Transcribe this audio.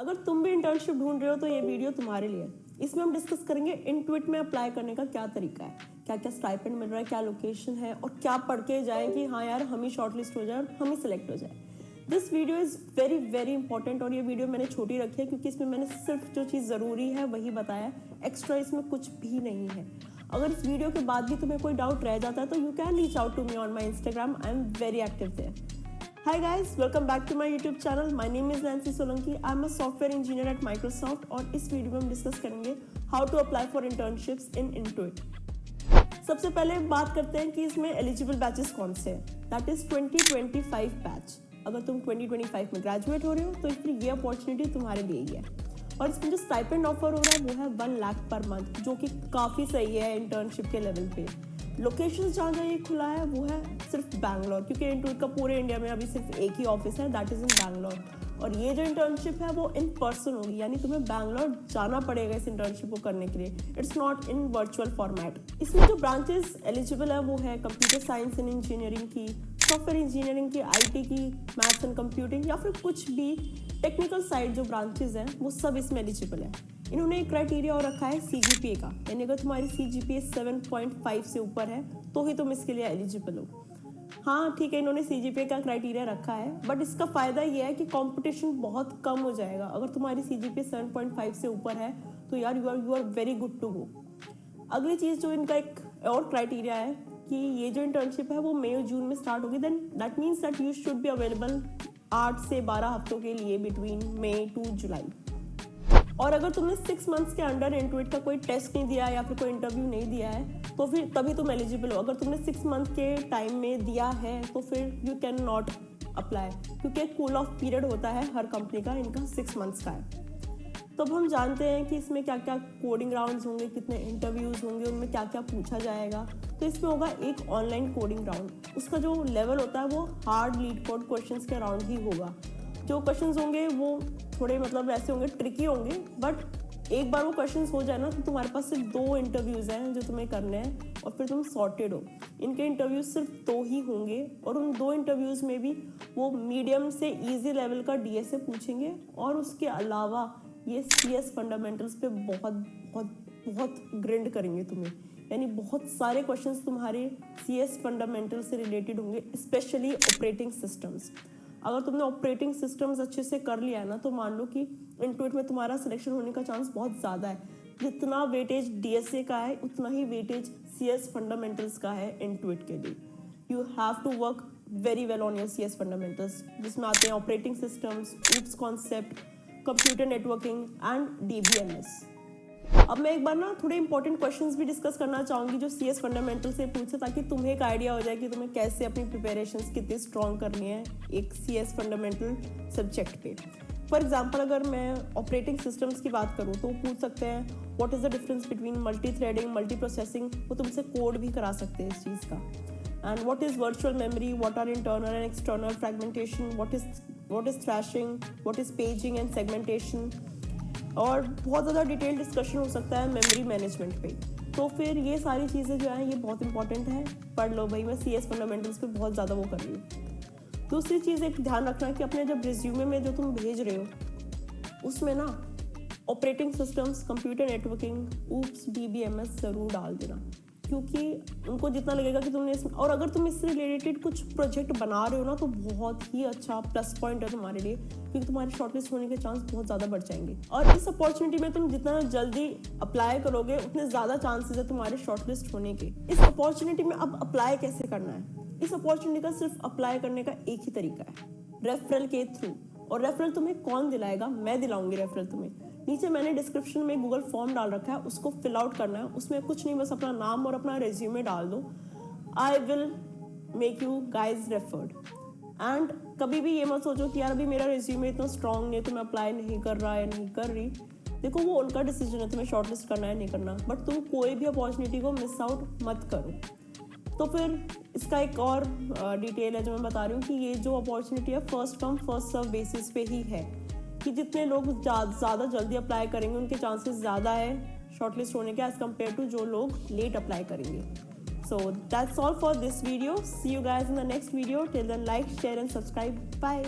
अगर तुम भी इंटर्नशिप ढूंढ रहे हो तो ये वीडियो तुम्हारे लिए। इसमें हम डिस्कस करेंगे इंटुइट में अप्लाई करने का क्या तरीका है, क्या क्या स्टाइपेंड मिल रहा है, क्या लोकेशन है और क्या पढ़ के जाए कि हाँ यार हम ही शॉर्टलिस्ट हो जाए और हम ही सिलेक्ट हो जाए। This video is very very important और ये वीडियो मैंने छोटी रखी है क्योंकि इसमें मैंने सिर्फ जो चीज़ ज़रूरी है वही बताया, एक्स्ट्रा इसमें कुछ भी नहीं है। अगर इस वीडियो के बाद भी तुम्हें कोई डाउट रह जाता है तो you can reach out to me on my Instagram. I am very active there. Hi guys, welcome back to my YouTube channel. My name is Nancy Solanki. I'm a software engineer at Microsoft और इस video में हम discuss करेंगे how to apply for internships in Intuit. सबसे पहले बात करते हैं कि इसमें एलिजिबल बैचेस कौन से हैं। That is 2025 batch. अगर तुम 2025 में ग्रेजुएट हो रहे हो तो फिर ये अपॉर्चुनिटी तुम्हारे लिए ही है। और इसमें जो स्टाइपेंड ऑफर हो रहा है वो है 1 लाख पर मंथ, जो कि काफ़ी सही है इंटर्नशिप के लेवल पे। लोकेशन जहाँ जहाँ ये खुला है वो है सिर्फ बैंगलोर, क्योंकि इंटुइट का पूरे इंडिया में अभी सिर्फ एक ही ऑफिस है, दैट इज़ इन बैंगलोर। और ये जो इंटर्नशिप है वो इन पर्सन होगी, यानी तुम्हें बैंगलोर जाना पड़ेगा इस इंटर्नशिप को करने के लिए। It's not in virtual format. इसमें जो ब्रांचेस एलिजिबल है वो है कंप्यूटर साइंस एंड इंजीनियरिंग की, सॉफ्टवेयर इंजीनियरिंग की, IT की, मैथ्स एंड कंप्यूटिंग, या फिर कुछ भी टेक्निकल साइड जो ब्रांचेस हैं वो सब इसमें एलिजिबल है। इन्होंने एक क्राइटेरिया और रखा है CGPA का, यानी अगर तुम्हारी CGPA 7.5 से ऊपर है तो ही तुम इसके लिए एलिजिबल हो। हाँ ठीक है, इन्होंने CGPA का क्राइटेरिया रखा है, बट इसका फ़ायदा ये है कि कंपटीशन बहुत कम हो जाएगा। अगर तुम्हारी CGPA 7.5 से ऊपर है तो यार you are very good to go. अगली चीज़ जो इनका एक और क्राइटेरिया है कि ये जो इंटर्नशिप है वो मई और जून में स्टार्ट होगी, then that means that you should be available 8 से 12 हफ्तों के लिए बिटवीन मई टू जुलाई। और अगर तुमने 6 मंथ्स के अंडर इंटुइट का कोई टेस्ट नहीं दिया या फिर कोई इंटरव्यू नहीं दिया है तो फिर तभी तुम एलिजिबल हो। अगर तुमने 6 मंथ के टाइम में दिया है तो फिर यू कैन नॉट अप्लाई, क्योंकि एक कूल ऑफ पीरियड होता है हर कंपनी का, इनका 6 मंथ्स का है। तो अब हम जानते हैं कि इसमें क्या क्या कोडिंग राउंड्स होंगे, कितने इंटरव्यूज़ होंगे, उनमें क्या क्या पूछा जाएगा। तो इसमें होगा एक ऑनलाइन कोडिंग राउंड। उसका जो लेवल होता है वो हार्ड लीड कोड क्वेश्चंस के राउंड ही होगा। जो क्वेश्चंस होंगे वो थोड़े मतलब ऐसे होंगे, ट्रिकी होंगे, बट एक बार वो क्वेश्चंस हो जाए ना तो तुम्हारे पास सिर्फ 2 इंटरव्यूज़ हैं जो तुम्हें करने हैं और फिर तुम सॉर्टेड हो। इनके इंटरव्यूज सिर्फ 2 ही होंगे और उन 2 इंटरव्यूज़ में भी वो मीडियम से ईजी लेवल का DSA पूछेंगे और उसके अलावा ये CS फंडामेंटल्स पे बहुत बहुत बहुत ग्रिंड करेंगे तुम्हें, यानी बहुत सारे क्वेश्चंस तुम्हारे CS फंडामेंटल से रिलेटेड होंगे, स्पेशली ऑपरेटिंग सिस्टम्स। अगर तुमने ऑपरेटिंग सिस्टम्स अच्छे से कर लिया है ना तो मान लो कि इंटुइट में तुम्हारा सिलेक्शन होने का चांस बहुत ज़्यादा है। जितना वेटेज DSA का है उतना ही वेटेज CS फंडामेंटल्स का है इंटुइट के लिए। You have to work very well on your CS fundamentals, जिसमें आते हैं operating systems, OOPS concept, computer networking and DBMS। अब मैं एक बार ना थोड़े इंपॉर्टेंट क्वेश्चंस भी डिस्कस करना चाहूँगी जो CS फंडामेंटल से पूछे, ताकि तुम्हें एक आइडिया हो जाए कि तुम्हें कैसे अपनी प्रिपरेशंस कितनी स्ट्रॉन्ग करनी है एक CS फंडामेंटल सब्जेक्ट पे। फॉर एग्जांपल अगर मैं ऑपरेटिंग सिस्टम्स की बात करूँ तो पूछ सकते हैं what is the difference between multi threading, multi processing, वो तुमसे कोड भी करा सकते हैं इस चीज़ का। And what is virtual memory, what are internal and external fragmentation, what is thrashing, what is paging and segmentation, और बहुत ज़्यादा डिटेल डिस्कशन हो सकता है मेमोरी मैनेजमेंट पे। तो फिर ये सारी चीज़ें जो हैं ये बहुत इंपॉर्टेंट है, पढ़ लो भाई। मैं CS फंडामेंटल्स पे बहुत ज़्यादा वो कर रही हूँ। दूसरी चीज़ एक ध्यान रखना कि अपने जब रिज्यूमे में जो तुम भेज रहे हो उसमें ना operating systems, computer networking, OOPS, DBMS ज़रूर डाल देना, क्योंकि उनको जितना लगेगा कि तुमने इसमें, और अगर तुम इससे रिलेटेड कुछ प्रोजेक्ट बना रहे हो ना तो बहुत ही अच्छा प्लस पॉइंट है तुम्हारे लिए, क्योंकि तुम्हारे शॉर्टलिस्ट होने के चांस बहुत ज़्यादा बढ़ जाएंगे। और इस अपॉर्चुनिटी में तुम जितना जल्दी अप्लाई करोगे उतने ज़्यादा चांसेस है तुम्हारे शॉर्टलिस्ट होने के। इस अपॉर्चुनिटी में अब अप्लाई कैसे करना है? इस अपॉर्चुनिटी का सिर्फ अप्लाई करने का एक ही तरीका है, रेफरल के थ्रू। और रेफरल तुम्हें कौन दिलाएगा? मैं दिलाऊंगी रेफरल तुम्हें। नीचे मैंने डिस्क्रिप्शन में गूगल फॉर्म डाल रखा है, उसको फिल आउट करना है। उसमें कुछ नहीं, बस अपना नाम और अपना रेज्यूमे डाल दो। I will make you guys referred. And कभी भी ये मत सोचो कि यार अभी मेरा रेज्यूमे इतना स्ट्रॉन्ग नहीं है तो मैं अप्लाई नहीं कर रहा या नहीं कर रही। देखो वो उनका डिसीजन है तुम्हें शॉर्टलिस्ट करना है नहीं करना, बट तुम कोई भी अपॉर्चुनिटी को मिस आउट मत करो। तो फिर इसका एक और डिटेल है जो मैं बता रही हूँ कि ये जो अपॉर्चुनिटी है first come first serve basis पे ही है, कि जितने लोग ज़्यादा जल्दी अप्लाई करेंगे उनके चांसेस ज़्यादा है शॉर्टलिस्ट होने के एज कम्पेयर टू जो लोग लेट अप्लाई करेंगे। So that's all for this video. See you guys in the next video. Till then like, share and subscribe. Bye.